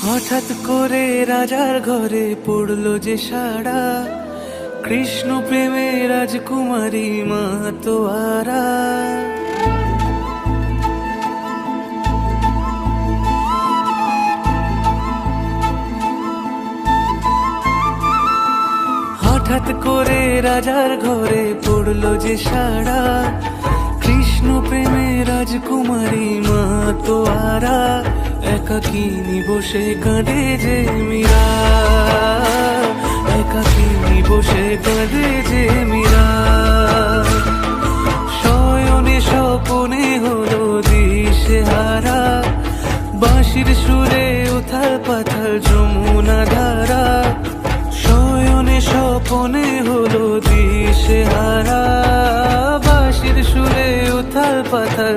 হঠাৎ করে রাজার ঘরে পড়লো যে সাড়া, কৃষ্ণ প্রেমে রাজকুমারী মাতোয়ারা। হঠাৎ করে রাজার ঘরে পড়লো যে সাড়া, কৃষ্ণ প্রেমে রাজকুমারী মাতোয়ারা। একাকিনী বসে কাঁদে যে মীরা, একাকিনী বসে কাঁদে যে মীরা। শয়নে স্বপনে হলো দিশেহারা, বাঁশির সুরে উথাল পাথাল যমুনা ধারা। শয়নে স্বপনে হলো দিশেহারা, বাঁশির সুরে উথাল পাথাল